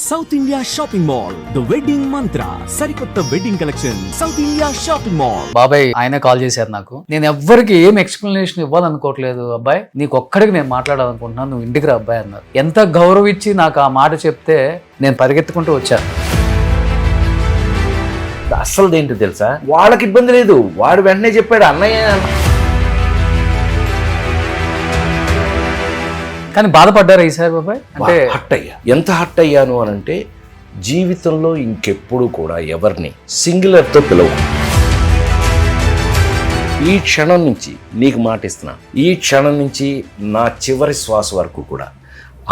South India shopping mall the wedding మంత్ర సరికొత్త wedding collection south India shopping mall. బాబాయ్ ఆయన call చేశారు నాకు. నేను ఎవ్వరికి ఏం ఎక్స్ప్లెనేషన్ ఇవ్వాలనుకోవట్లేదు అబ్బాయి, నీకు ఒక్కడికి నేను మాట్లాడాలనుకుంటున్నాను, నువ్వు ఇంటికి రా అబ్బాయి అన్నారు. ఎంత గౌరవం ఇచ్చి నాకు ఆ మాట చెప్తే నేను పరిగెత్తుకుంటూ వచ్చాను. అసలు ఏంటో తెలుసా, వాళ్ళకి ఇబ్బంది లేదు, వాడు వెంటనే చెప్పాడు అన్నయ్య. కానీ బాధపడ్డారా ఈసారి బాబాయ్? అంటే హట్ అయ్యా. ఎంత హట్ అయ్యాను అని అంటే, జీవితంలో ఇంకెప్పుడు కూడా ఎవరిని సింగులర్తో పిలవు. ఈ క్షణం నుంచి నీకు మాట ఇస్తున్నా, ఈ క్షణం నుంచి నా చివరి శ్వాస వరకు కూడా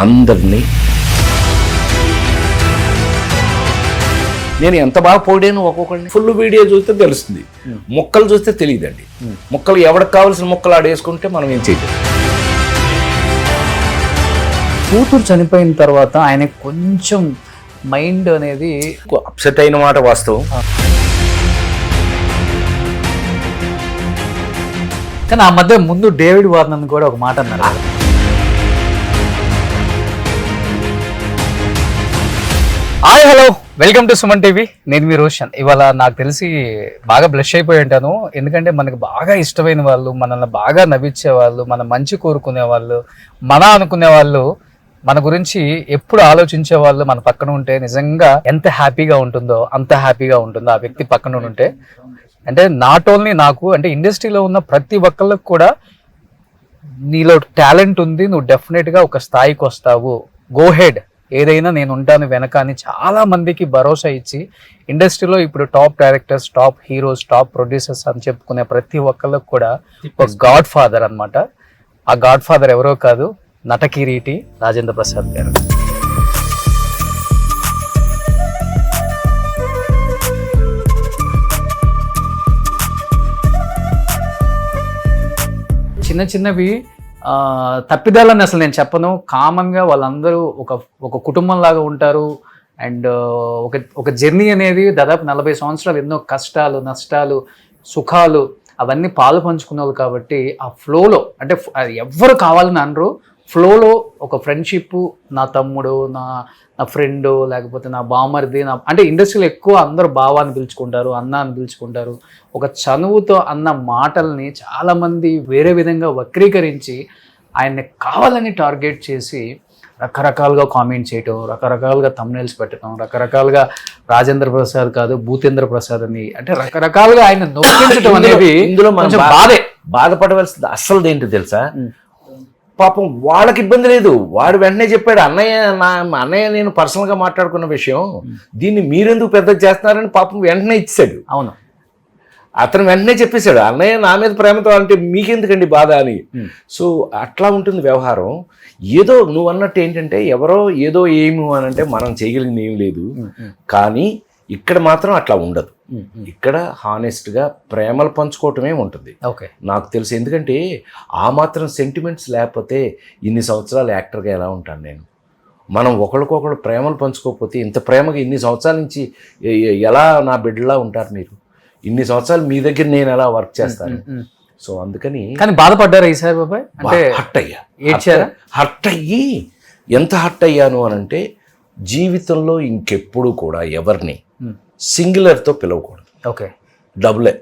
అందరినీ నేను ఎంత బాగా పోడాను. ఒక్కొక్కడిని ఫుల్ వీడియో చూస్తే తెలుస్తుంది, ముక్కలు చూస్తే తెలియదండి. ముక్కలు ఎవరికి కావాల్సిన ముక్కలు ఆడేసుకుంటే మనం ఏం చేయలేదు. కూతురు చనిపోయిన తర్వాత ఆయన కొంచెం మైండ్ అనేది అప్సెట్ అయిన మాట వాస్తవం. కానీ ఆ మధ్య ముందు డేవిడ్ వార్నర్ కూడా ఒక మాట అన్నారు. Hi hello, welcome to Suman TV. నేను మీ రోషన్. ఇవాళ నాకు తెలిసి బాగా బ్లష్ అయిపోయి ఉంటాను, ఎందుకంటే మనకు బాగా ఇష్టమైన వాళ్ళు, మనల్ని బాగా నవ్వించే వాళ్ళు, మన మంచి కోరుకునే వాళ్ళు, మన అనుకునే వాళ్ళు, మన గురించి ఎప్పుడు ఆలోచించే వాళ్ళు మన పక్కన ఉంటే నిజంగా ఎంత హ్యాపీగా ఉంటుందో అంత హ్యాపీగా ఉంటుందో ఆ వ్యక్తి పక్కన ఉంటే. అంటే నాట్ ఓన్లీ నాకు, అంటే ఇండస్ట్రీలో ఉన్న ప్రతి ఒక్కళ్ళకి కూడా నీలో టాలెంట్ ఉంది, నువ్వు డెఫినెట్గా ఒక స్థాయికి వస్తావు, గో హెడ్, ఏదైనా నేను ఉంటాను వెనక అని చాలా మందికి భరోసా ఇచ్చి ఇండస్ట్రీలో ఇప్పుడు top directors, top heroes, top producers అని చెప్పుకునే ప్రతి ఒక్కళ్ళకి కూడా ఒక గాడ్ ఫాదర్ అనమాట. ఆ గాడ్ ఫాదర్ ఎవరో కాదు, నటకిరీటి రాజేంద్ర ప్రసాద్ గారు. చిన్న చిన్నవి తప్పిదాలని అసలు నేను చెప్పను. కామన్గా వాళ్ళందరూ ఒక కుటుంబం లాగా ఉంటారు. అండ్ ఒక జర్నీ అనేది దాదాపు 40 సంవత్సరాలు, ఎన్నో కష్టాలు, నష్టాలు, సుఖాలు అవన్నీ పాలు పంచుకున్నారు. కాబట్టి ఆ ఫ్లోలో, అంటే ఎవ్వరు కావాలని అనరు, ఫ్లోలో ఒక ఫ్రెండ్షిప్, నా తమ్ముడు, నా ఫ్రెండ్, లేకపోతే నా బామర్ది, అంటే ఇండస్ట్రీలో ఎక్కువ అందరూ బావ అని పిలుచుకుంటారు, అన్న అని పిలుచుకుంటారు. ఒక చనువుతో అన్న మాటల్ని చాలామంది వేరే విధంగా వక్రీకరించి ఆయన్ని కావాలని టార్గెట్ చేసి రకరకాలుగా కామెంట్ చేయటం, రకరకాలుగా థంబ్నెయిల్స్ పెట్టడం, రకరకాలుగా రాజేంద్ర ప్రసాద్ కాదు భూతేంద్ర ప్రసాద్ అని, అంటే రకరకాలుగా ఆయన నొప్పించడం అనేది ఇందులో కొంచెం బాధపడవలసింది. అసలు ఏంటో తెలుసా, పాపం వాళ్ళకి ఇబ్బంది లేదు, వాడు వెంటనే చెప్పాడు అన్నయ్య నేను పర్సనల్గా మాట్లాడుకున్న విషయం, దీన్ని మీరెందుకు పెద్ద చేస్తున్నారని పాపం వెంటనే ఇచ్చాడు. అవును, అతను వెంటనే చెప్పేశాడు, అన్నయ్య నా మీద ప్రేమతో అంటే మీకెందుకండి బాధ అని. సో అట్లా ఉంటుంది వ్యవహారం. ఏదో నువ్వు అన్నట్టు ఏంటంటే, ఎవరో ఏదో ఏమి అని అంటే మనం చేయగలిగింది ఏమి లేదు. కానీ ఇక్కడ మాత్రం అట్లా ఉండదు. ఇక్కడ హానెస్ట్గా ప్రేమలు పంచుకోవటమే ఉంటుంది. ఓకే, నాకు తెలుసు. ఎందుకంటే ఆ మాత్రం సెంటిమెంట్స్ లేకపోతే ఇన్ని సంవత్సరాలు యాక్టర్గా ఎలా ఉంటాను నేను. మనం ఒకరికొకరు ప్రేమలు పంచుకోకపోతే ఇంత ప్రేమగా ఇన్ని సంవత్సరాల నుంచి ఎలా నా బిడ్డలా ఉంటారు మీరు, ఇన్ని సంవత్సరాలు మీ దగ్గర నేను ఎలా వర్క్ చేస్తాను. సో అందుకని. కానీ బాధపడ్డారా ఈసారి బాబాయ్? అంటే హట్ అయ్యా. హట్ అయ్యి ఎంత హట్ అయ్యాను అని అంటే, జీవితంలో ఇంకెప్పుడు కూడా ఎవరిని సింగులర్తో పిలవకూడదు. ఓకే, డబులే.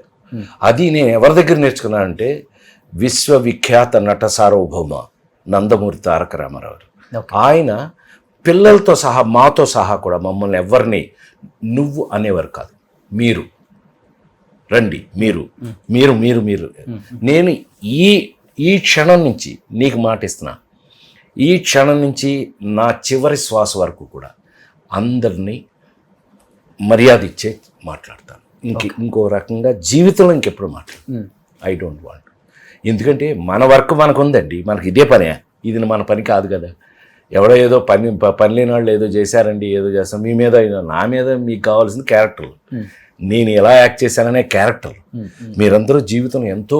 అది నేను ఎవరి దగ్గర నేర్చుకున్నానంటే, విశ్వవిఖ్యాత నట సార్వభౌమ నందమూరి తారక రామారావు. ఆయన పిల్లలతో సహా, మాతో సహా కూడా మమ్మల్ని ఎవరిని నువ్వు అనేవారు కాదు, మీరు రండి, మీరు మీరు మీరు మీరు నేను ఈ క్షణం నుంచి నీకు మాట ఇస్తున్నా, ఈ క్షణం నుంచి నా చివరి శ్వాస వరకు కూడా అందరినీ మర్యాద ఇచ్చే మాట్లాడతాను. ఇంకో రకంగా జీవితంలో ఇంకెప్పుడు మాట్లాడు. I don't want. ఎందుకంటే మన వర్క్ మనకు ఉందండి, మనకి ఇదే పనే, ఇది మన పని కాదు కదా. ఎవడో ఏదో పని లేని వాళ్ళు ఏదో చేశారండి, ఏదో చేస్తాం, మీ మీద నా మీద మీకు కావాల్సింది క్యారెక్టర్లు, నేను ఎలా యాక్ట్ చేశాననే క్యారెక్టర్. మీరందరూ జీవితంలో ఎంతో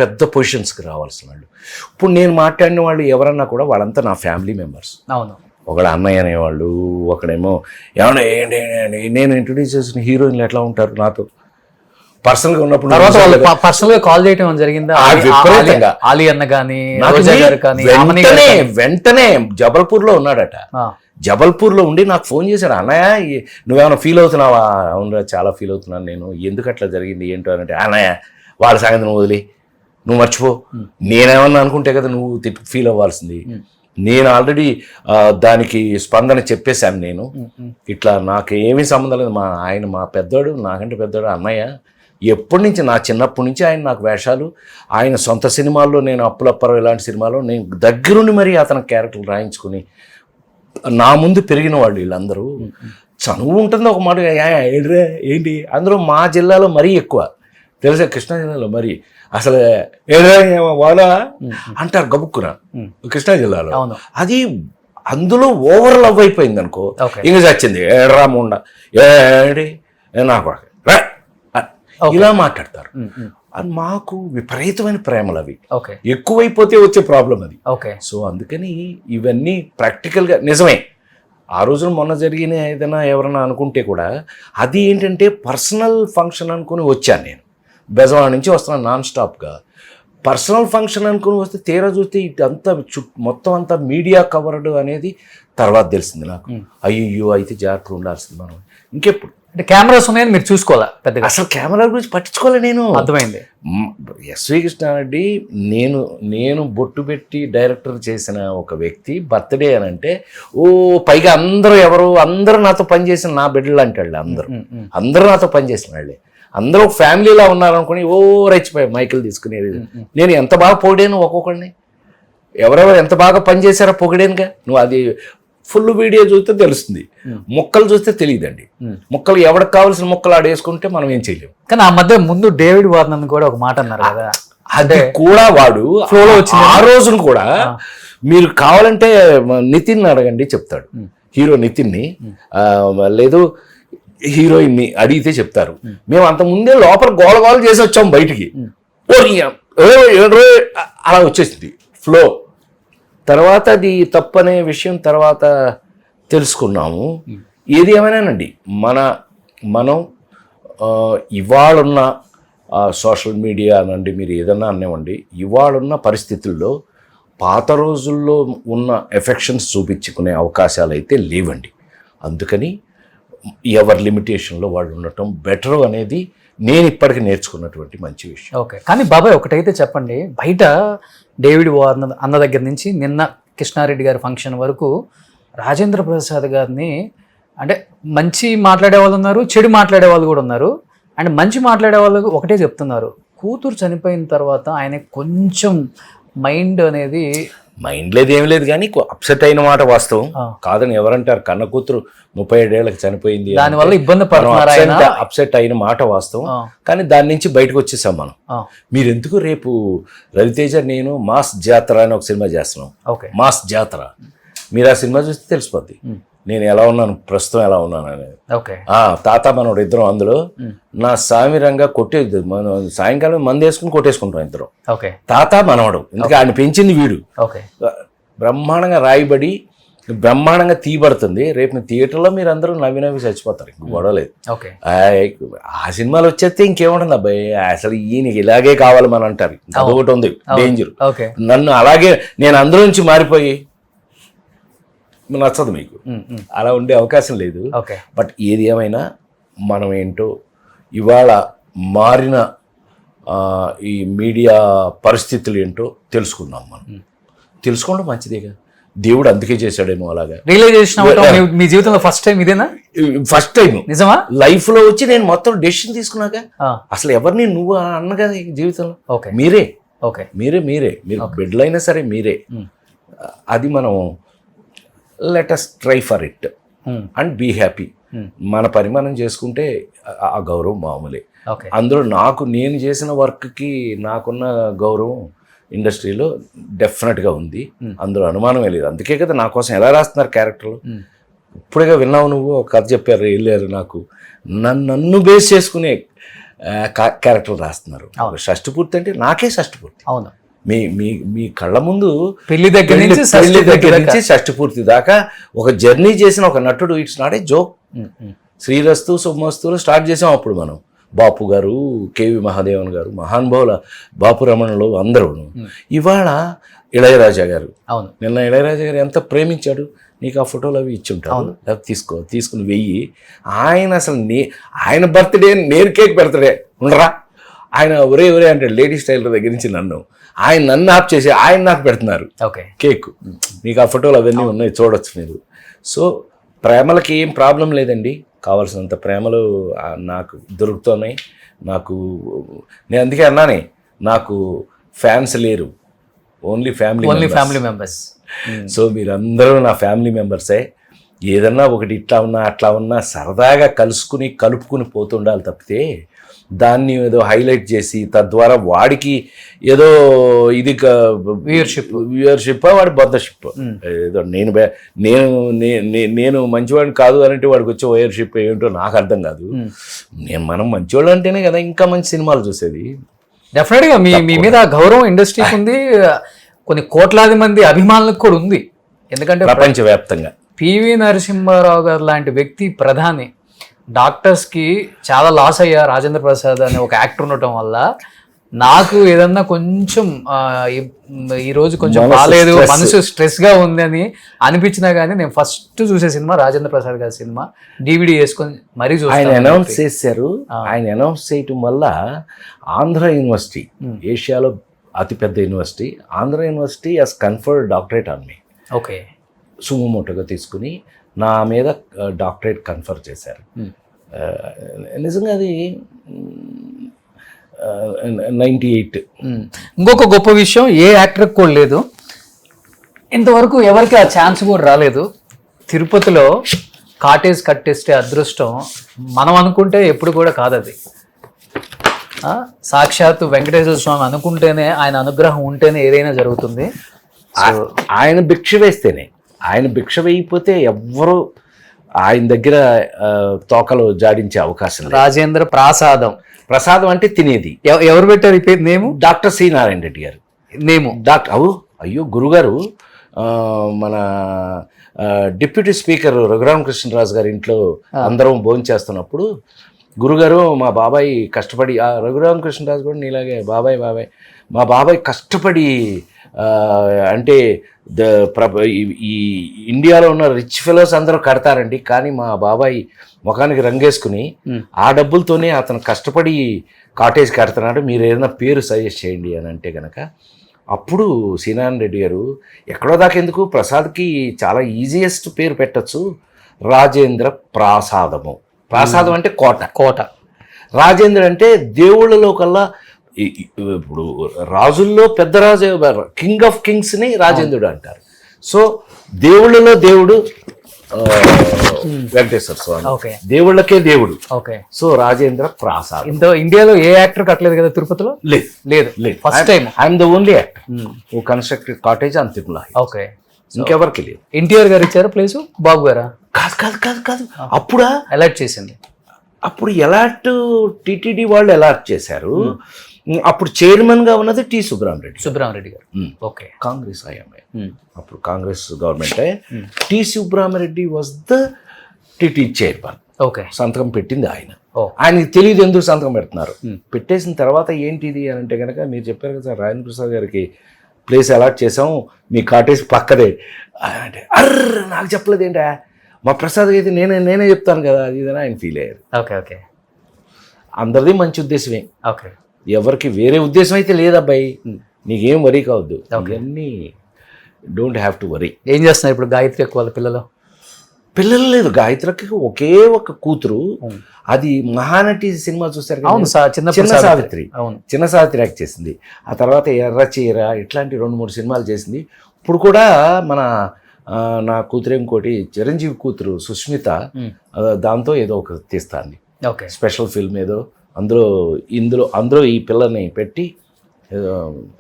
పెద్ద పొజిషన్స్కి రావాల్సిన వాళ్ళు. ఇప్పుడు నేను మాట్లాడిన వాళ్ళు ఎవరన్నా కూడా వాళ్ళంతా నా ఫ్యామిలీ మెంబర్స్. అవును, ఒకడు అన్నయ్య అనేవాళ్ళు, ఒకడేమో ఏమన్నా ఏంటి. నేను ఇంట్రొడ్యూస్ చేసిన హీరోయిన్లు ఎట్లా ఉంటారు నాతో పర్సనల్గా ఉన్నప్పుడు, పర్సనల్గా కాల్ చేయడం జరిగిందా? ఆలీ అన్న కానీ, వెంటనే జబల్పూర్లో ఉన్నాడట. జబల్పూర్లో ఉండి నాకు ఫోన్ చేశాడు, అన్నయ్య నువ్వేమైనా ఫీల్ అవుతున్నావా? అవునరా చాలా ఫీల్ అవుతున్నాను నేను, ఎందుకు అట్లా జరిగింది ఏంటో అంటే, అన్నయ్య వాళ్ళ సంగతి నువ్వు వదిలి, నువ్వు మర్చిపో, నేనేమన్నా అనుకుంటే కదా నువ్వు ఫీల్ అవ్వాల్సింది. నేను ఆల్రెడీ దానికి స్పందన చెప్పేశాను. నేను ఇట్లా నాకు ఏమీ సంబంధం లేదు, ఆయన మా పెద్దోడు, నాకంటే పెద్దోడు అన్నయ్య, ఎప్పటి నుంచి నా చిన్నప్పటి నుంచి ఆయన నాకు వేషాలు, ఆయన సొంత సినిమాల్లో, నేను అప్పులప్పరం ఇలాంటి సినిమాలో నేను దగ్గరుండి మరీ అతని క్యారెక్టర్లు రాయించుకుని నా ముందు పెరిగిన వాళ్ళు వీళ్ళందరూ. చనువు ఉంటుంది ఒక మాట, ఏంటి అందులో మా జిల్లాలో మరీ ఎక్కువ తెలుసా, కృష్ణా జిల్లాలో మరి అసలు వాళ్ళ అంటారు గబుక్కున కృష్ణా జిల్లాలో. అది అందులో ఓవర్ లవ్ అయిపోయింది అనుకో, ఇంక చచ్చింది రాముండ ఏడి నాకు ఇలా మాట్లాడతారు. అది మాకు విపరీతమైన ప్రేమలు అవి, ఎక్కువైపోతే వచ్చే ప్రాబ్లం అది. సో అందుకని ఇవన్నీ ప్రాక్టికల్గా నిజమే. ఆ రోజున మొన్న జరిగిన ఏదైనా ఎవరైనా అనుకుంటే కూడా అది ఏంటంటే పర్సనల్ ఫంక్షన్ అనుకుని వచ్చాను నేను, బెజవాడ నుంచి వస్తున్నాను నాన్ స్టాప్గా. పర్సనల్ ఫంక్షన్ అనుకుని వస్తే తీరా చూస్తే ఇదంతా మొత్తం అంతా మీడియా కవర్డ్ అనేది తర్వాత తెలిసింది నాకు. అయ్యో అయితే జాగ్రత్తగా ఉండాల్సింది మనం. ఇంకెప్పుడు అంటే కెమెరాస్ ఉన్నాయని మీరు చూసుకోవాలా పెద్దగా? అసలు కెమెరా గురించి పట్టించుకోలే నేను. అర్థమైంది. ఎస్వి కృష్ణారెడ్డి నేను బొట్టు పెట్టి డైరెక్టర్ చేసిన ఒక వ్యక్తి బర్త్డే అని అంటే పైగా అందరూ నాతో పనిచేసిన నా బిడ్డలు అంటాడు. అందరూ నాతో పనిచేసిన వాళ్ళే, అందరూ ఫ్యామిలీలా ఉన్నారనుకుని రెచ్చిపోయి మైకిల్ తీసుకునేది. నేను ఎంత బాగా పొగిడాను ఒక్కొక్కడిని, ఎవరెవరు ఎంత బాగా పనిచేశారో పొగిడానుగా. నువ్వు అది ఫుల్ వీడియో చూస్తే తెలుస్తుంది, ముక్కలు చూస్తే తెలియదండి. ముక్కలు ఎవరికి కావాల్సిన ముక్కలు ఆడేసుకుంటే మనం ఏం చేయలేము. కానీ ఆ మధ్య ముందు డేవిడ్ వార్నర్ కూడా ఒక మాట అన్నారు కదా, అది కూడా వాడు ఫ్లోలో వచ్చింది. ఆ రోజున కూడా మీరు కావాలంటే నితిన్ అడగండి చెప్తాడు, హీరో నితిన్ని లేదు హీరోయిన్ని అడిగితే చెప్తారు. మేము అంత ముందే లోపల గోల చేసి వచ్చాం బయటికి, అలా వచ్చేసింది ఫ్లో. తర్వాత అది తప్పనే విషయం తర్వాత తెలుసుకున్నాము. ఏది ఏమైనానండి మనం ఇవాళున్న సోషల్ మీడియా అనండి, మీరు ఏదన్నా అనివ్వండి, ఇవాళున్న పరిస్థితుల్లో పాత రోజుల్లో ఉన్న ఎఫెక్షన్స్ చూపించుకునే అవకాశాలు అయితే లేవండి. అందుకని ఎవరి లిమిటేషన్లో వాళ్ళు ఉండటం బెటర్ అనేది నేను ఇప్పటికీ నేర్చుకున్నటువంటి మంచి విషయం. కానీ బాబాయ్ ఒకటైతే చెప్పండి, బయట డేవిడ్ వార్నర్ అన్న దగ్గర నుంచి నిన్న కృష్ణారెడ్డి గారి ఫంక్షన్ వరకు రాజేంద్ర ప్రసాద్ గారిని అంటే మంచి మాట్లాడే వాళ్ళు ఉన్నారు, చెడు మాట్లాడే వాళ్ళు కూడా ఉన్నారు. అండ్ మంచి మాట్లాడే వాళ్ళు ఒకటే చెప్తున్నారు, కూతురు చనిపోయిన తర్వాత ఆయన కొంచెం మైండ్ అనేది మైండ్ లేదు ఏం లేదు, కానీ అప్సెట్ అయిన మాట వాస్తవం కాదని ఎవరంటారు. కన్న కూతురు 37 ఏళ్ళకి చనిపోయింది, దానివల్ల ఇబ్బంది పడుతున్నారు, అప్సెట్ అయిన మాట వాస్తవం. కానీ దాని నుంచి బయటకు వచ్చేసాం మనం. మీరు ఎందుకు రేపు రవితేజ నేను మాస్ జాతర అని ఒక సినిమా చేస్తున్నాం, మాస్ జాతర. మీరు ఆ సినిమా చూస్తే తెలిసిపోద్ది నేను ఎలా ఉన్నాను, ప్రస్తుతం ఎలా ఉన్నాను అనేది. తాత మనోడు ఇద్దరం అందులో నా సామిరంగా కొట్టేది, మనం సాయంకాలం మంది వేసుకుని కొట్టేసుకుంటాం ఇద్దరం, తాత మనవడు. ఎందుకంటే ఆయన పెంచింది వీడు. బ్రహ్మాండంగా రాయబడి బ్రహ్మాండంగా తీయబడుతుంది. రేపు థియేటర్లో మీరు అందరూ నవ్వి చచ్చిపోతారు, ఇంక గొడవలేదు. ఆ సినిమాలు వచ్చేస్తే ఇంకేముంటుంది అబ్బాయి, అసలు ఈయనకి ఇలాగే కావాలి మనం అంటారు. అదొకటి ఉంది డేంజర్. నన్ను అలాగే నేను అందులోంచి మారిపోయి నచ్చదు మీకు, అలా ఉండే అవకాశం లేదు. బట్ ఏది ఏమైనా మనం ఏంటో ఇవాళ మారిన ఈ మీడియా పరిస్థితులు ఏంటో తెలుసుకున్నాం. మనం తెలుసుకోవడం మంచిదేగా, దేవుడు అందుకే చేశాడేమో అలాగా. మీ జీవితంలో ఫస్ట్ టైం ఇదేనా? ఫస్ట్ టైం నిజమా లైఫ్ లో వచ్చి నేను మొత్తం డెసిషన్ తీసుకున్నాక. అసలు ఎవరిని నువ్వు అన్నగా జీవితంలో మీరే మీరు బిడ్డలైనా సరే మీరే. అది మనం let us try for it and be happy. మన పని మనం చేసుకుంటే ఆ గౌరవం మామూలే. అందులో నేను చేసిన వర్క్కి నాకున్న గౌరవం ఇండస్ట్రీలో డెఫినెట్గా ఉంది, అందులో అనుమానమే లేదు. అందుకే కదా నా కోసం ఎలా రాస్తున్నారు క్యారెక్టర్లు. ఇప్పుడుగా విన్నావు నువ్వు, ఒక కథ చెప్పారు వెళ్ళారు, నాకు నన్ను బేస్ చేసుకునే క్యారెక్టర్లు రాస్తున్నారు. షష్టి పూర్తి అంటే నాకే షష్టి పూర్తి. అవును, మీ కళ్ళ ముందు పెళ్లి దగ్గర నుంచి షష్టి పూర్తి దాకా ఒక జర్నీ చేసిన ఒక నటుడు. It's not a joke. శ్రీరస్తు శుభమస్తులు స్టార్ట్ చేసాం అప్పుడు మనం. బాపు గారు, కేవి మహాదేవన్ గారు, మహానుభావుల బాపు రమణలు అందరూ. ఇవాళ ఇళయరాజా గారు, నిన్న ఇళయరాజా గారు ఎంత ప్రేమించాడు. నీకు ఆ ఫోటోలు అవి ఇచ్చి ఉంటారు, లేకపోతే తీసుకుని వెయ్యి. ఆయన అసలు ఆయన బర్త్డే నేను కేక్ పెడతాడే ఉండరా, ఆయన ఒరే అంటాడు లేడీస్ టైలర్ దగ్గర నుంచి నన్ను ఆప్ చేసి ఆయన నాకు పెడుతున్నారు కేక్. మీకు ఆ ఫోటోలు అవన్నీ ఉన్నాయి, చూడొచ్చు మీరు. సో ప్రేమలకి ఏం ప్రాబ్లం లేదండి, కావాల్సినంత ప్రేమలు నాకు దొరుకుతున్నాయి. నేను అందుకే అన్నానే, నాకు ఫ్యాన్స్ లేరు, ఓన్లీ ఫ్యామిలీ మెంబర్స్. సో మీరందరూ నా ఫ్యామిలీ మెంబర్సే. ఏదన్నా ఒకటి ఇట్లా ఉన్నా అట్లా ఉన్నా సరదాగా కలుపుకుని పోతుండాలి తప్పితే దాన్ని ఏదో హైలైట్ చేసి తద్వారా వాడికి ఏదో ఇది వ్యూయర్షిప్ వాడి బద్దషిప్ ఏదో నేను మంచివాడిని కాదు అంటే వాడికి వచ్చే వ్యూయర్షిప్ ఏంటో నాకు అర్థం కాదు. మనం మంచివాళ్ళు అంటేనే కదా ఇంకా మంచి సినిమాలు చూసేది. డెఫినెట్గా మీ మీద గౌరవం ఇండస్ట్రీకి ఉంది, కొన్ని కోట్లాది మంది అభిమానులకు కూడా ఉంది. ఎందుకంటే ప్రపంచవ్యాప్తంగా పివి నరసింహారావు గారు లాంటి వ్యక్తి ప్రధాని, డాక్టర్స్కి చాలా లాస్ అయ్యా రాజేంద్ర ప్రసాద్ అనే ఒక యాక్టర్ ఉండటం వల్ల. నాకు ఏదన్నా కొంచెం ఈరోజు కొంచెం బాగాలేదు, మనసు స్ట్రెస్గా ఉంది అని అనిపించినా కానీ నేను ఫస్ట్ చూసే సినిమా రాజేంద్ర ప్రసాద్ గారి సినిమా, DVD వేసుకొని మరీ చూసాను. ఆయన అనౌన్స్ చేశారు. ఆయన అనౌన్స్ చేయటం వల్ల ఆంధ్ర యూనివర్సిటీ, ఏషియాలో అతిపెద్ద university, Andhra university has conferred doctorate on me. Okay, సుమోటోగా తీసుకుని నా మీద డాక్టరేట్ కన్ఫర్ చేశారు. నిజంగా అది 98. ఇంకొక గొప్ప విషయం, ఏ యాక్టర్కి కూడా లేదు, ఇంతవరకు ఎవరికి ఆ ఛాన్స్ కూడా రాలేదు. తిరుపతిలో కాటేజ్ కట్టేస్తే అదృష్టం మనం అనుకుంటే ఎప్పుడు కూడా కాదు అది. సాక్షాత్తు వెంకటేశ్వర స్వామి అనుకుంటేనే, ఆయన అనుగ్రహం ఉంటేనే ఏదైనా జరుగుతుంది. ఆయన భిక్ష వేయకపోతే ఎవ్వరూ ఆయన దగ్గర తోకలు జాడించే అవకాశం లేదు. రాజేంద్ర ప్రసాదం అంటే తినేది. ఎవరు పెట్టారు ఈ పేరు? నేము డాక్టర్ సి నారాయణ రెడ్డి గారు. నేము అయ్యో గురుగారు, మన డిప్యూటీ స్పీకర్ రఘురామకృష్ణరాజు గారి ఇంట్లో అందరం భోజనం చేస్తున్నప్పుడు గురుగారు మా బాబాయ్ కష్టపడి, రఘురామకృష్ణరాజు కూడా నీలాగే బాబాయ్ మా బాబాయ్ కష్టపడి అంటే ఈ ఇండియాలో ఉన్న రిచ్ ఫెలోస్ అందరూ కడతారండి, కానీ మా బాబాయ్ ముఖానికి రంగేసుకుని ఆ డబ్బులతోనే అతను కష్టపడి కాటేజ్ కడుతున్నాడు, మీరు ఏదైనా పేరు సజెస్ట్ చేయండి అని అంటే కనుక అప్పుడు సీనారాయణ రెడ్డి గారు ఎక్కడో దాకా ఎందుకు, ప్రసాద్కి చాలా ఈజియెస్ట్ పేరు పెట్టచ్చు, రాజేంద్ర ప్రాసాదము. ప్రాసాదం అంటే కోట. రాజేంద్ర అంటే దేవుళ్ళలో కల్లా ఇప్పుడు రాజుల్లో పెద్ద రాజు, కింగ్ ఆఫ్ కింగ్స్ని రాజేంద్రుడు అంటారు. సో దేవుళ్ళలో దేవుడు వెంకటేశ్వర స్వామి, దేవుళ్ళకే దేవుడు. సో రాజేంద్ర ప్రాసాద్. ఇండియాలో ఏ యాక్టర్ కట్టలేదు కదా తిరుపతిలో? లేదు. First time I'm the only actor who constructed cottage on Tirumala. Okay, ఇంకెవరికి లేదు. ఎన్టీఆర్ గారు ఇచ్చారు ప్లేస్, బాబు గారా? కాదు. అప్పుడా అలాట్ చేసింది. అప్పుడు ఎలాట్ టిటిడి వాళ్ళు ఎలాట్ చేశారు. అప్పుడు చైర్మన్ గా ఉన్నది టి సుబ్రహ్మరెడ్డి గారు. ఓకే, కాంగ్రెస్ ఐఎంఏ, అప్పుడు Congress government. T Subrahma Reddy was the TT chairman. Okay, సంతకం పెట్టింది ఆయన. ఆయనకి తెలియదు ఎందుకు సంతకం పెడుతున్నారు. పెట్టేసిన తర్వాత ఏంటిది అని అంటే కనుక మీరు చెప్పారు కదా సార్, రాజేంద్ర ప్రసాద్ గారికి ప్లేస్ అలాట్ చేసాం, మీ కాటేజ్ పక్కదే అంటే, నాకు చెప్పలేదు ఏంటా, మా ప్రసాద్ అయితే నేనే చెప్తాను కదా అది ఇదని ఆయన ఫీల్ అయ్యారు. ఓకే, అందరిది మంచి ఉద్దేశమే. ఓకే, ఎవరికి వేరే ఉద్దేశం అయితే లేదబ్బాయి, నీకేం వరీ కావద్దు, ఇవన్నీ డోంట్ హ్యావ్ టు వరీ. ఏం చేస్తున్నారు ఇప్పుడు గాయత్రి వాళ్ళ పిల్లలు లేదు, గాయత్రికి ఒకే ఒక కూతురు. అది మహానటి సినిమా చూసారు కదా, చిన్న సావిత్రి యాక్ట్ చేసింది. ఆ తర్వాత ఎర్ర చీర ఇట్లాంటి 2-3 సినిమాలు చేసింది. ఇప్పుడు కూడా మన నా కూతురు ఇంకోటి చిరంజీవి కూతురు సుష్మిత, దాంతో ఏదో ఒక తీస్తాను స్పెషల్ ఫిల్మ్ ఏదో, అందులో ఈ పిల్లని పెట్టి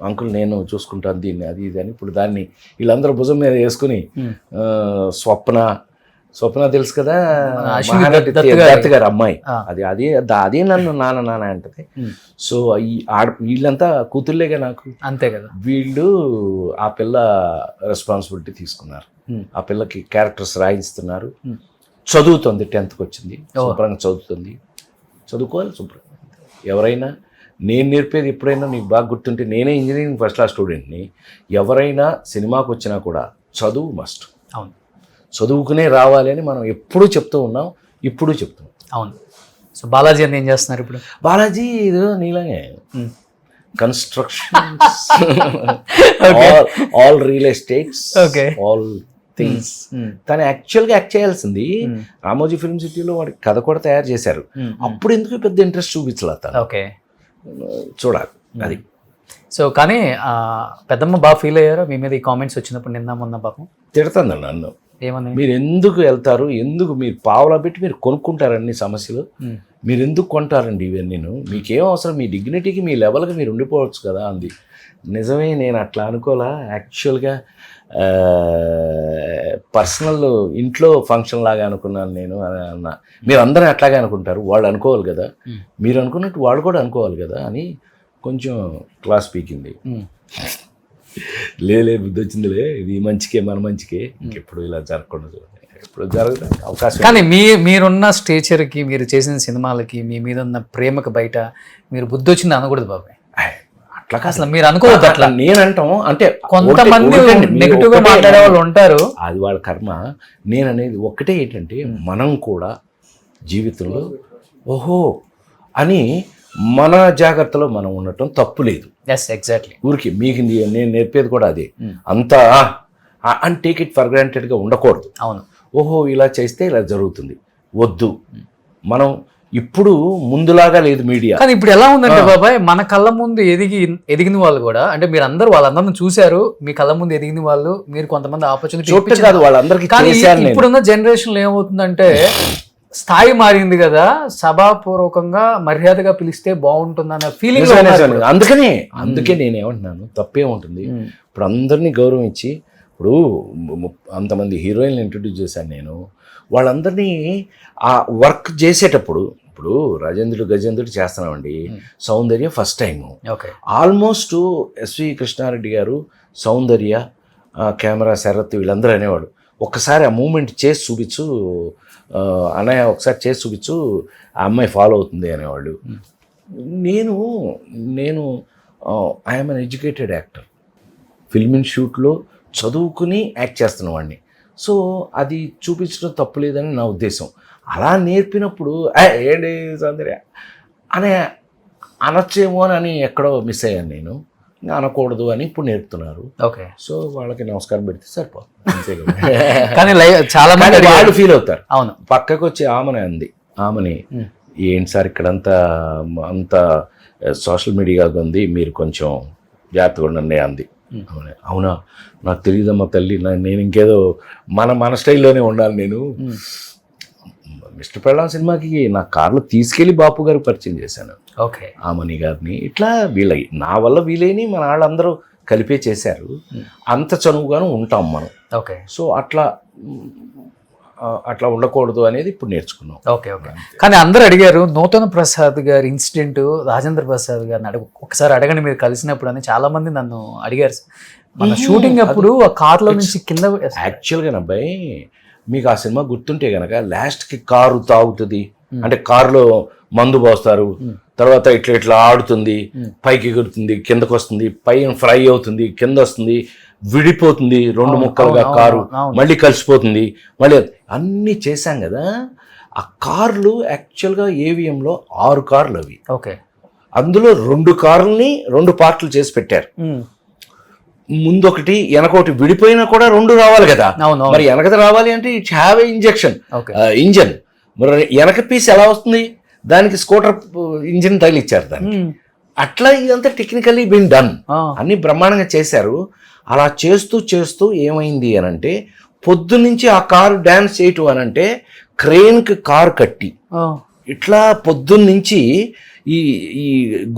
అంకుల్ నేను చూసుకుంటాను దీన్ని అది ఇది అని. ఇప్పుడు దాన్ని వీళ్ళందరూ భుజం మీద వేసుకుని స్వప్న తెలుసు కదా, దత్ గారు అమ్మాయి, అదే నన్ను నాన్న అంటది. సో వీళ్ళంతా కూతుర్లేగా నాకు, అంతే కదా. వీళ్ళు ఆ పిల్ల రెస్పాన్సిబిలిటీ తీసుకున్నారు, ఆ పిల్లకి క్యారెక్టర్స్ రాయిస్తున్నారు. చదువుతుంది, 10th వచ్చింది, శుభ్రంగా చదువుకోవాలి శుభ్రంగా. ఎవరైనా నేను నేర్పేది ఎప్పుడైనా నీకు బాగా గుర్తుంటే, నేనే ఇంజనీరింగ్ ఫస్ట్ క్లాస్ స్టూడెంట్ని, ఎవరైనా సినిమాకి వచ్చినా కూడా చదువు మస్ట్. అవును, చదువుకునే రావాలి అని మనం ఎప్పుడూ చెప్తూ ఉన్నాం, ఇప్పుడు చెప్తున్నాం. అవును. సో బాలాజీ అని ఏం చేస్తున్నారు ఇప్పుడు? బాలాజీ ఇది నీలాగే construction, all real estates, all things. తను యాక్చువల్గా యాక్ట్ చేయాల్సింది రామోజీ ఫిల్మ్ సిటీలో వాడి కథ కూడా తయారు చేశారు. అప్పుడు ఎందుకు పెద్ద ఇంట్రెస్ట్ చూపించలే తను. ఓకే, చూడాలి అది. సో కానీ పెద్దమ్మ బాగా ఫీల్ అయ్యారు మీ మీద ఈ కామెంట్స్ వచ్చినప్పుడు? నిన్న మొన్న పాపం తిడుతుందండి నన్ను. ఏమని? మీరు ఎందుకు వెళ్తారు, ఎందుకు మీరు పావులా పెట్టి మీరు కొనుక్కుంటారు అన్ని సమస్యలు, మీరు ఎందుకు కొంటారండి ఇవన్నీ, మీకేం అవసరం, మీ డిగ్నిటీకి మీ లెవెల్కి మీరు ఉండిపోవచ్చు కదా అంది. నిజమే, నేను అట్లా అనుకోలా. యాక్చువల్గా పర్సనల్ ఇంట్లో ఫంక్షన్ లాగా అనుకున్నాను నేను అన్న. మీరు అందరూ అట్లాగే అనుకుంటారు, వాళ్ళు అనుకోవాలి కదా, మీరు అనుకున్నట్టు వాళ్ళు కూడా అనుకోవాలి కదా అని కొంచెం క్లాస్ పీకింది. లే బుద్ధి వచ్చిందిలే, ఇది మంచికే, మన మంచికే, ఇంకెప్పుడు ఇలా జరగకుండా చూడండి, ఎప్పుడు జరగడానికి అవకాశం. కానీ మీరున్న స్టేచర్కి, మీరు చేసిన సినిమాలకి, మీ మీద ఉన్న ప్రేమకు బయట మీరు బుద్ధి వచ్చింది అనకూడదు బాబాయ్. అట్లా అసలు మీరు అనుకోవద్దు అట్లా. నేను అంటాం అంటే కొంతమంది నెగిటివ్ గా మాట్లాడే వాళ్ళు ఉంటారు, అది వాళ్ళ కర్మ. నేను అనేది ఒక్కటే ఏంటంటే, మనం కూడా జీవితంలో ఓహో అని మన జాగ్రత్తలో మనం ఉండటం తప్పు లేదు. ఎగ్జాక్ట్లీ. ఊరికి మీకు నేను నేర్పేది కూడా అదే. అంతా అండ్ టేక్ ఇట్ ఫర్ గ్రాంటెడ్గా ఉండకూడదు. అవును. ఓహో ఇలా చేస్తే ఇలా జరుగుతుంది, వద్దు. మనం ఇప్పుడు ముందులాగా లేదు మీడియా. కానీ ఇప్పుడు ఎలా ఉందంటే బాబాయ్, మన కళ్ళ ముందు ఎదిగిన వాళ్ళు కూడా, అంటే మీరు అందరూ వాళ్ళందరిని చూశారు, మీ కళ్ళ ముందు ఎదిగిన వాళ్ళు, మీరు కొంతమంది ఆపర్చునిటీ కాదు వాళ్ళందరికీ. ఇప్పుడున్న జనరేషన్ లో ఏమవుతుందంటే, స్థాయి మారింది కదా, సభాపూర్వకంగా మర్యాదగా పిలిస్తే బాగుంటుందన్న ఫీలింగ్. అందుకే నేనేమంటున్నాను, తప్పే ఉంటుంది. ఇప్పుడు అందరినీ గౌరవం ఇచ్చి, ఇప్పుడు అంతమంది హీరోయిన్లు ఇంట్రడ్యూస్ చేశాను నేను, వాళ్ళందరినీ ఆ వర్క్ చేసేటప్పుడు, ఇప్పుడు రాజేంద్రుడు గజేంద్రుడు చేస్తున్నామండి, Soundarya first time. Almost SV Krishna Reddy garu, Soundarya, camera Sarath వీళ్ళందరూ అనేవాడు, ఒక్కసారి ఆ మూమెంట్ చేసి చూపించు అన్నయ్య, ఒకసారి చేసి చూపించు, ఆ అమ్మాయి ఫాలో అవుతుంది అనేవాళ్ళు. నేను I'm an educated actor, film ఇన్స్టిట్యూట్లో చదువుకుని యాక్ట్ చేస్తున్న వాడిని. సో అది చూపించడం తప్పులేదని నా ఉద్దేశం. అలా నేర్పినప్పుడు ఏంటి సౌందర్య అనే అనొచ్చేమో అని ఎక్కడో మిస్ అయ్యాను నేను, అనకూడదు అని ఇప్పుడు నేర్పుతున్నారు. ఓకే. సో వాళ్ళకి నమస్కారం పెడితే సరిపోతుంది, అంతే. కానీ చాలా మంది వాళ్ళు ఫీల్ అవుతారు. అవును. పక్కకు వచ్చి ఆమెనే అంది, ఆమెని ఏంటి సార్ ఇక్కడంతా అంత సోషల్ మీడియాగా ఉంది, మీరు కొంచెం జాగ్రత్తగా ఉండండి అంది. అవునా, నాకు తెలియదమ్మా తల్లి, నేను ఇంకేదో మన స్టైల్లోనే ఉండాలి. నేను మిస్టర్ పెళ్ళాం సినిమాకి నా కార్లో తీసుకెళ్ళి బాపు గారికి పరిచయం చేశాను. ఓకే. ఆమని గారిని, ఇట్లా వీళ్ళకి నా వల్ల వీలైన మన వాళ్ళందరూ కలిపే చేశారు. అంత చనువుగాను ఉంటాం మనం. ఓకే. సో అట్లా ఉండకూడదు అనేది ఇప్పుడు నేర్చుకున్నాం. ఓకే. కానీ అందరూ అడిగారు, నూతన ప్రసాద్ గారి ఇన్సిడెంట్ రాజేంద్ర ప్రసాద్ గారిని ఒకసారి అడగండి మీరు కలిసినప్పుడు అని చాలా మంది నన్ను అడిగారు. మన షూటింగ్ అప్పుడు ఆ కార్లో నుంచి కింద. యాక్చువల్గా అబ్బాయి, మీకు ఆ సినిమా గుర్తుంటే కనుక లాస్ట్కి కారు తాగుతుంది, అంటే కారులో మందు పోస్తారు, తర్వాత ఇట్లా ఆడుతుంది, పైకి ఎగురుతుంది, కిందకు వస్తుంది, పైన ఫ్రై అవుతుంది, కింద వస్తుంది, విడిపోతుంది, రెండు ముక్కలుగా కారు, మళ్ళీ కలిసిపోతుంది, మళ్ళీ అన్నీ చేశాం కదా. ఆ కార్లు యాక్చువల్గా ఏవిఎంలో 6 కార్లు అవి. ఓకే. అందులో 2 కార్లని 2 పార్ట్లు చేసి పెట్టారు. ముందొకటి వెనకొకటి విడిపోయినా కూడా 2 రావాలి కదా. మరి వెనకది రావాలి అంటే ఇట్స్ హ్యావ్ ఇంజన్. మరి వెనక పీస్ ఎలా వస్తుంది, దానికి స్కూటర్ ఇంజిన్ తగిలిచ్చారు దానికి. అట్లా ఇదంతా టెక్నికల్లీ బీన్ డన్, అన్ని బ్రహ్మాండంగా చేశారు. అలా చేస్తూ ఏమైంది అని అంటే, పొద్దున్నుంచి ఆ కారు డ్యాన్స్ చేయటం అని అంటే, క్రెయిన్కి కారు కట్టి ఇట్లా పొద్దున్నుంచి ఈ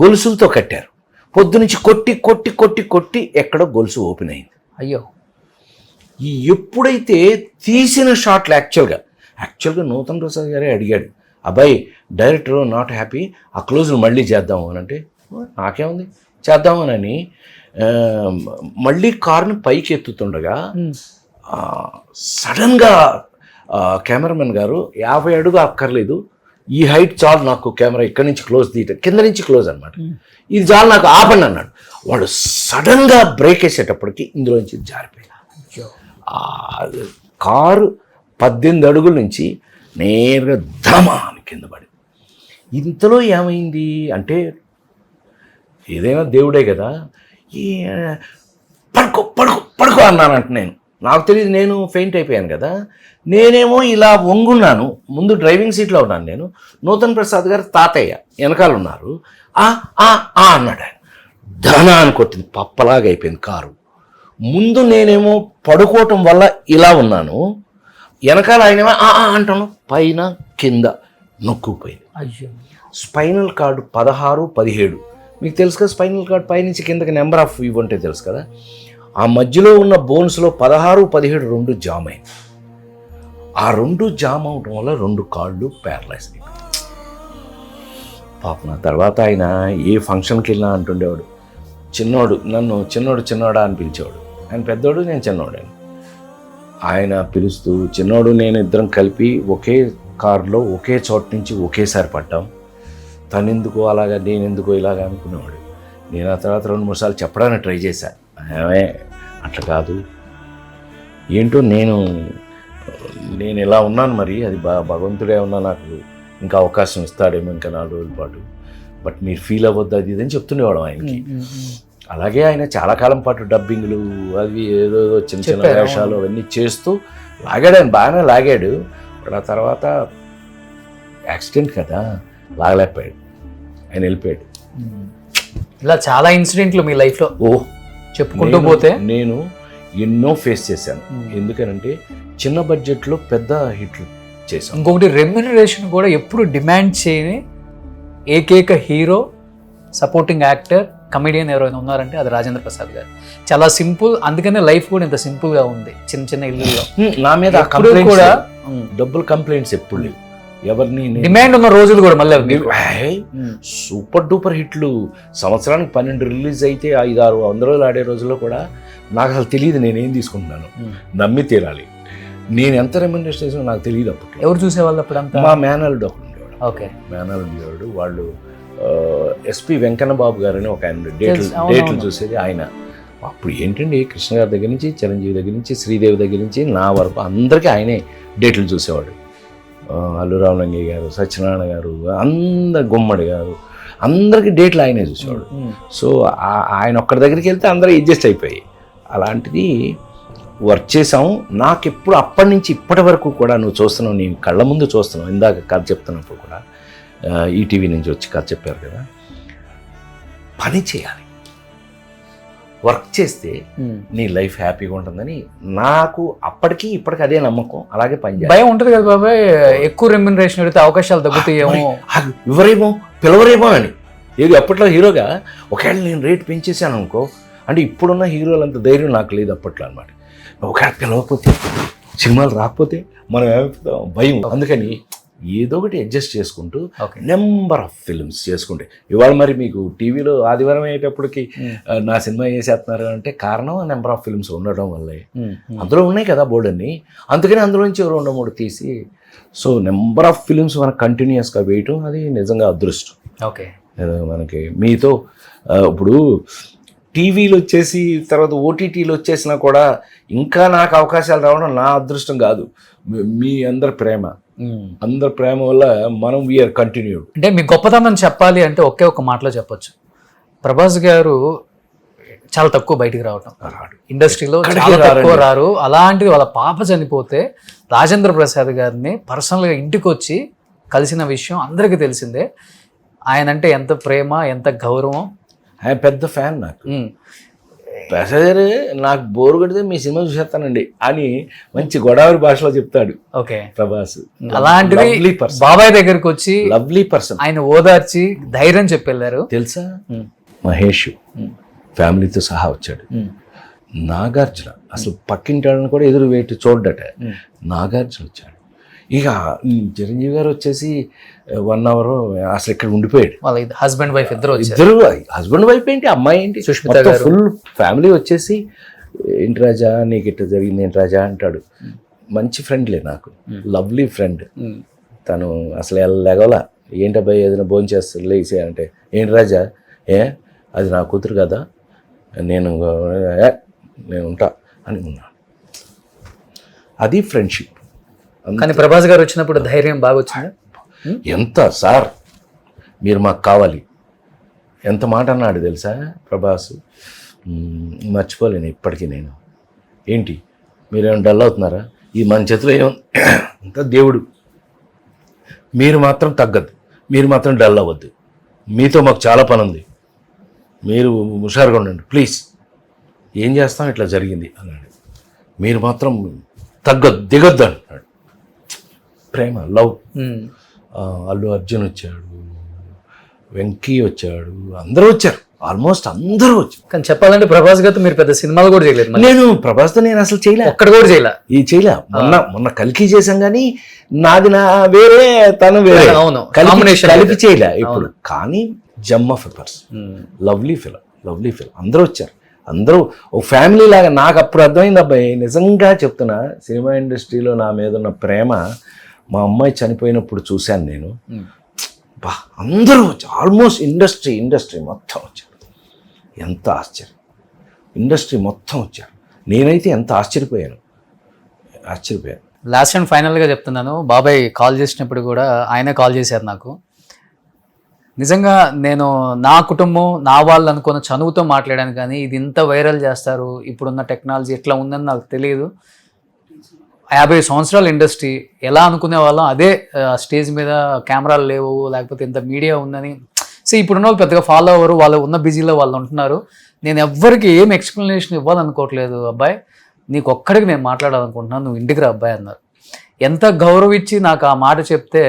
గొలుసులతో కట్టారు. పొద్దునుంచి కొట్టి ఎక్కడో గొలుసు ఓపెన్ అయింది. అయ్యో. ఎప్పుడైతే తీసిన షాట్లు యాక్చువల్గా నూతన్ ప్రసాద్ గారే అడిగాడు, అబ్బాయి డైరెక్టర్ నాట్ హ్యాపీ, ఆ క్లోజ్ను మళ్ళీ చేద్దాము అని అంటే, నాకేముంది చేద్దామని మళ్ళీ కారుని పైకి ఎత్తుతుండగా సడన్గా కెమెరామెన్ గారు 50 అడుగు అక్కర్లేదు, ఈ హైట్ చాలు నాకు కెమెరా ఇక్కడి నుంచి క్లోజ్ తీయటం, కింద నుంచి క్లోజ్ అనమాట, ఇది చాలు నాకు ఆపండి అన్నాడు. వాడు సడన్గా బ్రేక్ వేసేటప్పటికి ఇందులోంచి జారిపోయింది. కారు 18 అడుగుల నుంచి నేరుగా ధమాని కింద పడి. ఇంతలో ఏమైంది అంటే ఏదైనా దేవుడే కదా, ఈ పడుకో పడుకో పడుకో అన్నానంట. నాకు తెలియదు, నేను ఫెయింట్ అయిపోయాను కదా. నేనేమో ఇలా వంగున్నాను, ముందు డ్రైవింగ్ సీట్లో ఉన్నాను నేను. నూతన్ ప్రసాద్ గారు తాతయ్య వెనకాల ఉన్నారు. అన్నాడు ఆయన. ధనా అని కొట్టింది, పప్పలాగా అయిపోయింది కారు. ముందు నేనేమో పడుకోవటం వల్ల ఇలా ఉన్నాను, వెనకాల ఆయనేమో అంటాను, పైన కింద నొక్కుపోయింది. అయ్యో. స్పైనల్ కార్డు 16, 17 మీకు తెలుసు కదా. స్పైనల్ కార్డ్ పైనుంచి కిందకి నెంబర్ ఆఫ్ ఇవి ఉంటే తెలుసు కదా. ఆ మధ్యలో ఉన్న బోన్స్లో 16, 17 రెండు జామ్ అయింది. ఆ రెండు జామ్ అవడం వల్ల 2 కాళ్ళు ప్యారలైజ్ అయిపోయింది. పాపం నా తర్వాత ఆయన ఏ ఫంక్షన్కి వెళ్ళినా అంటుండేవాడు, చిన్నోడు, నన్ను చిన్నోడా అని పిలిచేవాడు. ఆయన పెద్దోడు, నేను చిన్నోడాను. ఆయన పిలుస్తూ చిన్నోడు నేను ఇద్దరం కలిపి ఒకే కారులో ఒకే చోట నుంచి ఒకేసారి పడ్డాం. తనెందుకో అలాగా, నేనెందుకో ఇలాగా అనుకునేవాడు. నేను ఆ తర్వాత 2-3 సార్లు చెప్పడానికి ట్రై చేశాను. ఏమే అట్లా కాదు, ఏంటో నేను ఇలా ఉన్నాను, మరి అది భగవంతుడే ఉన్నా నాకు ఇంకా అవకాశం ఇస్తాడేమో ఇంకా 4 రోజుల పాటు, బట్ మీరు ఫీల్ అవ్వద్దు అది ఇది అని చెప్తుండేవాడు ఆయనకి. అలాగే ఆయన చాలా కాలం పాటు డబ్బింగ్లు అవి ఏదో చిన్న చిన్న వేషాలు అవన్నీ చేస్తూ లాగాడు. ఆయన బాగానే లాగాడు. ఆ తర్వాత యాక్సిడెంట్ కదా, లాగలేకపోయాడు, ఆయన వెళ్ళిపోయాడు. ఇలా చాలా ఇన్సిడెంట్లు మీ లైఫ్లో చెప్పుకుంటూ పోతే నేను ఎన్నో ఫేస్ చేశాను. ఎందుకనంటే చిన్న బడ్జెట్లో పెద్ద హిట్లు చేశాను. ఇంకొకటి రెమ్యునరేషన్ కూడా ఎప్పుడు డిమాండ్ చేయని ఏకైక హీరో, సపోర్టింగ్ యాక్టర్, కమెడియన్ ఎవరైనా ఉన్నారంటే అది రాజేంద్ర ప్రసాద్ గారు. చాలా సింపుల్, అందుకనే లైఫ్ కూడా ఇంత సింపుల్గా ఉంది. చిన్న చిన్న ఇల్లులో నా మీద కూడా డబ్బుల్ కంప్లైంట్స్ ఎప్పుడు లేవు. ఎవరిని డిమాండ్ ఉన్న రోజులు కూడా మళ్ళీ సూపర్ డూపర్ హిట్లు సంవత్సరానికి 12 రిలీజ్ అయితే 500-600 రోజులు ఆడే రోజుల్లో కూడా నాకు అసలు తెలియదు నేనేం తీసుకుంటున్నాను. నమ్మి తీరాలి. నేను ఎంత రెమ్యునరేషన్ చేసినా నాకు తెలియదు. అప్పుడు ఎవరు చూసేవాళ్ళు అప్పుడంతా? మా మేనల్లుడు ఒకడు ఉండేవాడు. ఓకే, మేనల్లుడు ఉండేవాడు. వాళ్ళు ఎస్పి వెంకన్న బాబు గారు అని ఒక ఆయన డేట్లు చూసేది ఆయన. అప్పుడు ఏంటండి, కృష్ణ గారి దగ్గర నుంచి, చిరంజీవి దగ్గర నుంచి, శ్రీదేవి దగ్గర నుంచి నా వరకు అందరికీ ఆయనే డేట్లు చూసేవాడు. అల్లు రామలింగయ్య గారు, సత్యనారాయణ గారు, గుమ్మడి గారు, అందరికీ డేట్లు ఆయనే చూసేవాడు. సో ఆయన ఒక్కడి దగ్గరికి వెళ్తే అందరూ అడ్జస్ట్ అయిపోయాయి. అలాంటిది వర్క్ చేసాము. నాకు ఎప్పుడు అప్పటి నుంచి ఇప్పటి వరకు కూడా నువ్వు చూస్తున్నావు, నీ కళ్ళ ముందు చూస్తున్నావు. ఇందాక కథ చెప్తున్నప్పుడు కూడా ఈటీవీ నుంచి వచ్చి కథ చెప్పారు కదా, పని చేయాలి, వర్క్ చేస్తే నీ లైఫ్ హ్యాపీగా ఉంటుందని నాకు అప్పటికి ఇప్పటికి అదే నమ్మకం. అలాగే పని భయం ఉంటుంది కదా బాబాయ్, ఎక్కువ రెమ్యునరేషన్ అడిగితే అవకాశాలు తగ్గుతాయేమో, ఎవరేమో పిలవరేమో అని. ఏది అప్పట్లో హీరోగా ఒకవేళ నేను రేట్ పెంచేసాను అనుకో, అంటే ఇప్పుడున్న హీరోలంత ధైర్యం నాకు లేదు అప్పట్లో అనమాట. ఒకవేళ పిలవకపోతే, సినిమాలు రాకపోతే మనం ఏమైపోతాం, భయం. అందుకని ఏదో ఒకటి అడ్జస్ట్ చేసుకుంటూ నెంబర్ ఆఫ్ ఫిల్మ్స్ చేసుకుంటే, ఇవాళ మరి మీకు టీవీలో ఆదివారం అయ్యేటప్పటికి నా సినిమా చేసేస్తున్నారు అంటే కారణం నెంబర్ ఆఫ్ ఫిల్మ్స్ ఉండడం వల్లే. అందులో ఉన్నాయి కదా బోర్డు అన్ని, అందుకని అందులో నుంచి 2-3 తీసి, సో నెంబర్ ఆఫ్ ఫిల్మ్స్ మనకు కంటిన్యూస్గా వేయటం అది నిజంగా అదృష్టం. ఓకే, మనకి మీతో ఇప్పుడు టీవీలు వచ్చేసి తర్వాత ఓటీటీలు వచ్చేసినా కూడా ఇంకా నాకు అవకాశాలు రావడం నా అదృష్టం కాదు, మీ అందరి ప్రేమ. అందరి ప్రేమ వల్ల మనం వీఆర్ కంటిన్యూడ్. అంటే మీ గొప్పతనం చెప్పాలి అంటే ఒకే ఒక మాటలో చెప్పొచ్చు, ప్రభాస్ గారు చాలా తక్కువ బయటికి రావటం, ఇండస్ట్రీలో చాలా తక్కువ రారు. అలాంటిది వాళ్ళ పాప చనిపోతే రాజేంద్ర ప్రసాద్ గారిని పర్సనల్గా ఇంటికి వచ్చి కలిసిన విషయం అందరికీ తెలిసిందే. ఆయన అంటే ఎంత ప్రేమ, ఎంత గౌరవం. ఆయన పెద్ద ఫ్యాన్ నాకు. ప్రసాద్ నాకు బోరు కొడితే మీ సినిమా చూసేస్తానండి అని మంచి గోదావరి భాషలో చెప్తాడు. ఓకే, ప్రభాస్ అలాంటిది బాబాయ్ దగ్గరికి వచ్చి లవ్లీ పర్సన్, ఆయన ఓదార్చి ధైర్యం చెప్పెళ్ళారు. తెలుసా, మహేష్ ఫ్యామిలీతో సహా వచ్చాడు. నాగార్జున అసలు పక్కింటాడని కూడా ఎదురు వేటి చూడ్డట, నాగార్జున వచ్చాడు. ఇక చిరంజీవి గారు వచ్చేసి 1 hour అసలు ఇక్కడ ఉండిపోయాడు. హస్బెండ్ వైఫ్ ఇద్దరు హస్బెండ్ వైఫ్ ఏంటి, అమ్మాయి ఏంటి, ఫుల్ ఫ్యామిలీ వచ్చేసి ఏంటి రాజా నీకు ఇట్లా జరిగింది ఏంటి రాజా అంటాడు. మంచి ఫ్రెండ్లే నాకు, లవ్లీ ఫ్రెండ్. తను అసలు లెగవలా, ఏంటబ్బాయి ఏదైనా భోజనం చేస్తారు లేసే అంటే, ఏంటి రాజా అది నా కూతురు కదా, నేను ఉంటా అని ఉన్నాను. అది ఫ్రెండ్షిప్. కానీ ప్రభాస్ గారు వచ్చినప్పుడు ధైర్యం బాగా వచ్చింది. ఎంత సార్ మీరు మాకు కావాలి, ఎంత మాట అన్నాడు తెలుసా ప్రభాస్, మర్చిపోలేను ఇప్పటికీ నేను. ఏంటి మీరేమైనా డల్ అవుతున్నారా, ఈ మన చేతిలో ఏమో అంత దేవుడు, మీరు మాత్రం తగ్గద్దు, మీరు మాత్రం డల్ అవ్వద్దు, మీతో మాకు చాలా పని ఉంది, మీరు హుషారుగా ఉండండి ప్లీజ్, ఏం చేస్తాం ఇట్లా జరిగింది అన్నాడు, మీరు మాత్రం తగ్గద్దు దిగొద్దు అంటున్నాడు. ప్రేమ, లవ్. అల్లు అర్జున్ వచ్చాడు, వెంకీ వచ్చాడు, అందరూ వచ్చారు, ఆల్మోస్ట్ అందరూ వచ్చారు. కానీ చెప్పాలంటే ప్రభాస్ గారితో మీరు పెద్ద సినిమాలు కూడా చేయలేదు. నేను ప్రభాస్తో నేను అసలు చేయలే, ఒక్కడ కూడా చేయలే. మొన్న కలికి చేసాం కానీ నాది నా వేరే, తను వేరే, అవును, కలిపి చేయలే ఇప్పుడు. కానీ జమ్ ఆఫ్ ఎపర్స్, లవ్లీ ఫిల్మ్, అందరూ వచ్చారు, అందరూ ఒక ఫ్యామిలీ లాగా. నాకు అప్పుడు అర్థమైంది అబ్బాయి, నిజంగా చెప్తున్నా, సినిమా ఇండస్ట్రీలో నా మీద ఉన్న ప్రేమ మా అమ్మాయి చనిపోయినప్పుడు చూశాను నేను. బా అందరూ వచ్చారు, ఆల్మోస్ట్ ఇండస్ట్రీ మొత్తం వచ్చారు. ఎంత ఆశ్చర్యం, ఇండస్ట్రీ మొత్తం వచ్చారు. నేనైతే ఎంత ఆశ్చర్యపోయాను. లాస్ట్ అండ్ ఫైనల్గా చెప్తున్నాను, బాబాయ్ కాల్ చేసినప్పుడు కూడా ఆయనే కాల్ చేశారు నాకు. నిజంగా నేను నా కుటుంబం నా వాళ్ళు అనుకున్న చనువుతో మాట్లాడాను, కానీ ఇది ఇంత వైరల్ చేస్తారు, ఇప్పుడున్న టెక్నాలజీ ఎట్లా ఉందని నాకు తెలియదు. 50 సంవత్సరాల ఇండస్ట్రీ ఎలా అనుకునే వాళ్ళం, అదే స్టేజ్ మీద కెమెరాలు లేవు, లేకపోతే ఇంత మీడియా ఉందని. సో ఇప్పుడున్న వాళ్ళు పెద్దగా ఫాలో అవ్వరు, వాళ్ళు ఉన్న బిజీలో వాళ్ళు ఉంటున్నారు. నేను ఎవ్వరికి ఏం ఎక్స్ప్లెనేషన్ ఇవ్వాలనుకోవట్లేదు. అబ్బాయి నీకు ఒక్కడికి నేను మాట్లాడాలనుకుంటున్నాను, నువ్వు ఇంటికి రా అబ్బాయి అన్నారు. ఎంత గౌరవించి నాకు ఆ మాట చెప్తే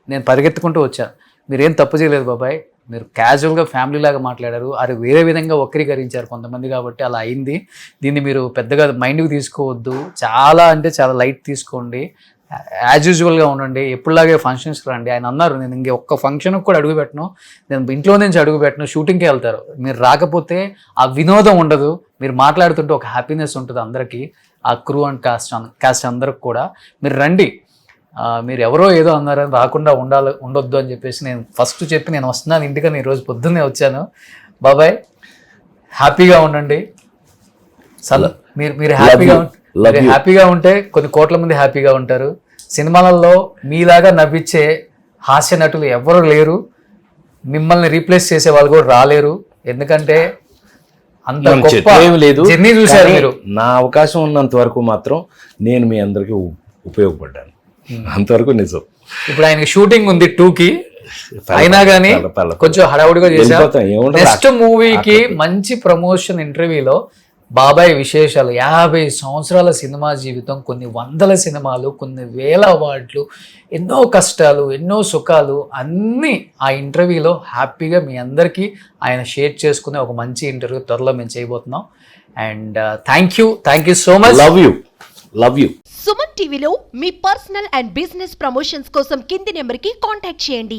నేను పరిగెత్తుకుంటూ వచ్చాను. మీరేం తప్పు చేయలేదు బాబాయ్, మీరు క్యాజువల్గా ఫ్యామిలీ లాగా మాట్లాడారు, అది వేరే విధంగా వక్రీకరించారు కొంతమంది, కాబట్టి అలా అయింది. దీన్ని మీరు పెద్దగా మైండ్కి తీసుకోవద్దు, చాలా అంటే చాలా లైట్ తీసుకోండి, యాజ్ యూజువల్గా ఉండండి, ఎప్పుడులాగే ఫంక్షన్స్కి రండి. ఆయన అన్నారు, నేను ఇంక ఒక్క ఫంక్షన్కి కూడా అడుగు పెట్టను, నేను ఇంట్లో నుంచి అడుగు పెట్టను, షూటింగ్కి వెళ్తారు, మీరు రాకపోతే ఆ వినోదం ఉండదు, మీరు మాట్లాడుతుంటే ఒక హ్యాపీనెస్ ఉంటుంది అందరికీ, ఆ క్రూ అండ్ కాస్ట్ అందరికి కూడా. మీరు రండి, మీరు ఎవరో ఏదో అన్నారని రాకుండా ఉండొద్దు అని చెప్పేసి నేను ఫస్ట్ చెప్పి నేను వస్తున్నాను ఇంటికని ఈరోజు పొద్దున్నే వచ్చాను. బాబాయ్ హ్యాపీగా ఉండండి, మీరు హ్యాపీగా ఉంటే కొన్ని కోట్ల మంది హ్యాపీగా ఉంటారు. సినిమాలలో మీలాగా నవ్వించే హాస్య నటులు ఎవరు లేరు, మిమ్మల్ని రీప్లేస్ చేసే వాళ్ళు కూడా రాలేరు, ఎందుకంటే అంత గొప్ప జర్నీ చూశారు మీరు. నా అవకాశం ఉన్నంత వరకు మాత్రం నేను మీ అందరికీ ఉపయోగపడ్డాను, అంతవరకు నిజం. ఇప్పుడు ఆయనకి షూటింగ్ ఉంది 2కి, అయినా కానీ కొంచెం హడావుడిగా చేశారు. నెక్స్ట్ మూవీకి మంచి ప్రమోషన్ ఇంటర్వ్యూలో బాబాయ్ విశేషాలు, 50 సంవత్సరాల సినిమా జీవితం, కొన్ని వందల సినిమాలు, కొన్ని వేల అవార్డులు, ఎన్నో కష్టాలు, ఎన్నో సుఖాలు అన్నీ ఆ ఇంటర్వ్యూలో హ్యాపీగా మీ అందరికీ ఆయన షేర్ చేసుకునే ఒక మంచి ఇంటర్వ్యూ త్వరలో మేము చేయబోతున్నాం. And thank you so much. Love you. Suman టీవీలో మీ పర్సనల్ అండ్ బిజినెస్ ప్రమోషన్స్ కోసం కింది నెంబర్కి కాంటాక్ట్ చేయండి.